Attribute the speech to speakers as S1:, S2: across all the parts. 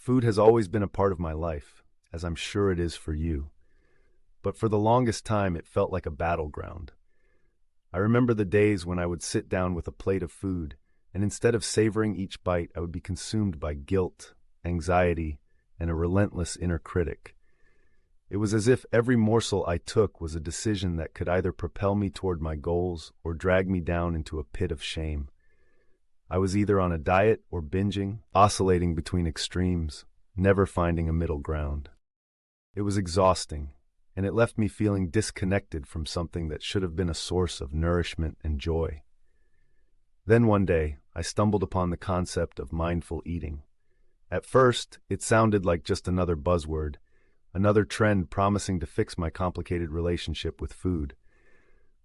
S1: Food has always been a part of my life, as I'm sure it is for you. But for the longest time, it felt like a battleground. I remember the days when I would sit down with a plate of food, and instead of savoring each bite, I would be consumed by guilt, anxiety, and a relentless inner critic. It was as if every morsel I took was a decision that could either propel me toward my goals or drag me down into a pit of shame. I was either on a diet or binging, oscillating between extremes, never finding a middle ground. It was exhausting, and it left me feeling disconnected from something that should have been a source of nourishment and joy. Then one day, I stumbled upon the concept of mindful eating. At first, it sounded like just another buzzword, another trend promising to fix my complicated relationship with food.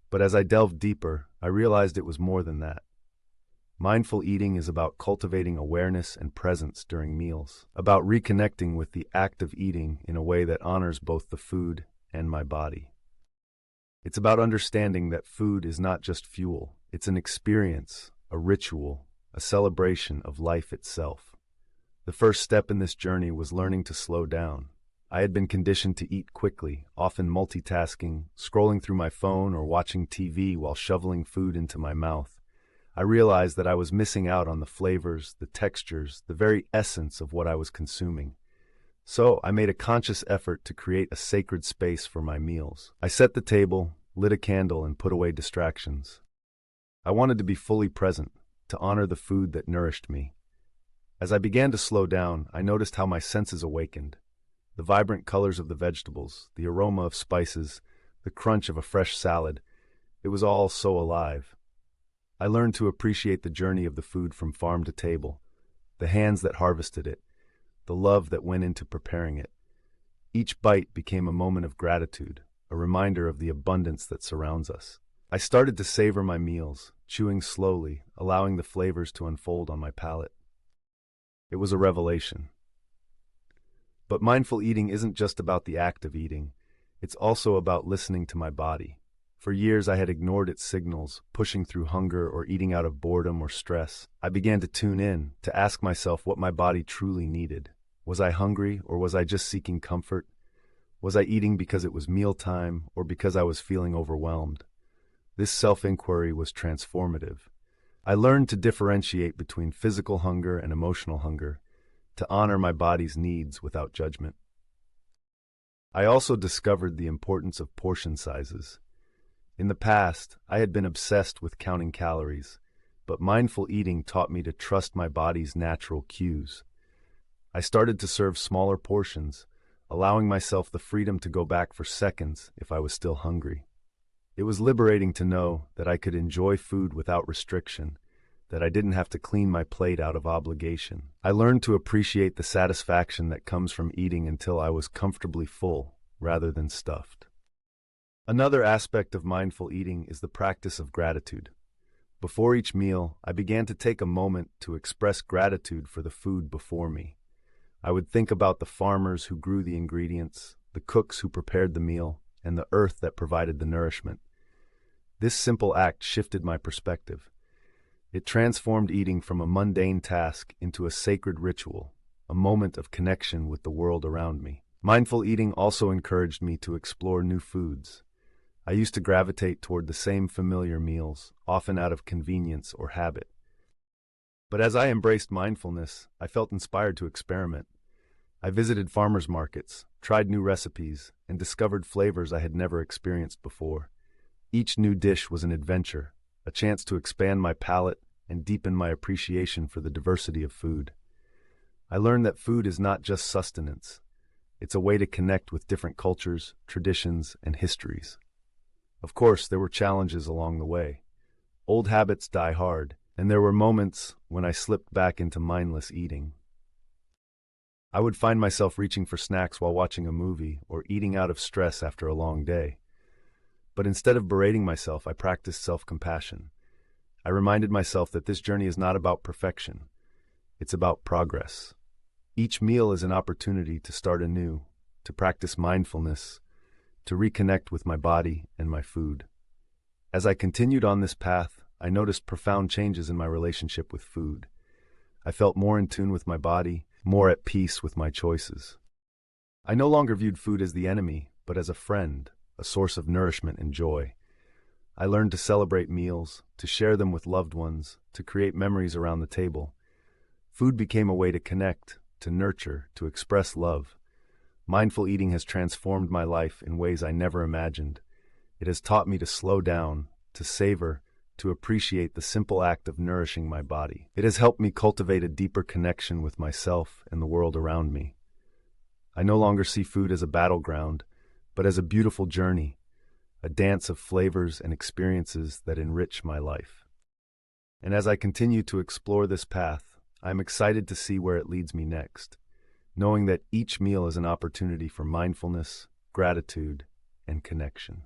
S1: But as I delved deeper, I realized it was more than that. Mindful eating is about cultivating awareness and presence during meals, about reconnecting with the act of eating in a way that honors both the food and my body. It's about understanding that food is not just fuel, it's an experience, a ritual, a celebration of life itself. The first step in this journey was learning to slow down. I had been conditioned to eat quickly, often multitasking, scrolling through my phone or watching TV while shoveling food into my mouth. I realized that I was missing out on the flavors, the textures, the very essence of what I was consuming. So I made a conscious effort to create a sacred space for my meals. I set the table, lit a candle, and put away distractions. I wanted to be fully present, to honor the food that nourished me. As I began to slow down, I noticed how my senses awakened. The vibrant colors of the vegetables, the aroma of spices, the crunch of a fresh salad. It was all so alive. I learned to appreciate the journey of the food from farm to table, the hands that harvested it, the love that went into preparing it. Each bite became a moment of gratitude, a reminder of the abundance that surrounds us. I started to savor my meals, chewing slowly, allowing the flavors to unfold on my palate. It was a revelation. But mindful eating isn't just about the act of eating. It's also about listening to my body. For years, I had ignored its signals, pushing through hunger or eating out of boredom or stress. I began to tune in, to ask myself what my body truly needed. Was I hungry, or was I just seeking comfort? Was I eating because it was mealtime, or because I was feeling overwhelmed? This self-inquiry was transformative. I learned to differentiate between physical hunger and emotional hunger, to honor my body's needs without judgment. I also discovered the importance of portion sizes. In the past, I had been obsessed with counting calories, but mindful eating taught me to trust my body's natural cues. I started to serve smaller portions, allowing myself the freedom to go back for seconds if I was still hungry. It was liberating to know that I could enjoy food without restriction, that I didn't have to clean my plate out of obligation. I learned to appreciate the satisfaction that comes from eating until I was comfortably full, rather than stuffed. Another aspect of mindful eating is the practice of gratitude. Before each meal, I began to take a moment to express gratitude for the food before me. I would think about the farmers who grew the ingredients, the cooks who prepared the meal, and the earth that provided the nourishment. This simple act shifted my perspective. It transformed eating from a mundane task into a sacred ritual, a moment of connection with the world around me. Mindful eating also encouraged me to explore new foods. I used to gravitate toward the same familiar meals, often out of convenience or habit. But as I embraced mindfulness, I felt inspired to experiment. I visited farmers markets, tried new recipes, and discovered flavors I had never experienced before. Each new dish was an adventure, a chance to expand my palate and deepen my appreciation for the diversity of food. I learned that food is not just sustenance. It's a way to connect with different cultures, traditions, and histories. Of course, there were challenges along the way. Old habits die hard, and there were moments when I slipped back into mindless eating. I would find myself reaching for snacks while watching a movie or eating out of stress after a long day. But instead of berating myself, I practiced self-compassion. I reminded myself that this journey is not about perfection. It's about progress. Each meal is an opportunity to start anew, to practice mindfulness, to reconnect with my body and my food. As I continued on this path, I noticed profound changes in my relationship with food. I felt more in tune with my body, more at peace with my choices. I no longer viewed food as the enemy, but as a friend, a source of nourishment and joy. I learned to celebrate meals, to share them with loved ones, to create memories around the table. Food became a way to connect, to nurture, to express love. Mindful eating has transformed my life in ways I never imagined. It has taught me to slow down, to savor, to appreciate the simple act of nourishing my body. It has helped me cultivate a deeper connection with myself and the world around me. I no longer see food as a battleground, but as a beautiful journey, a dance of flavors and experiences that enrich my life. And as I continue to explore this path, I am excited to see where it leads me next, knowing that each meal is an opportunity for mindfulness, gratitude, and connection.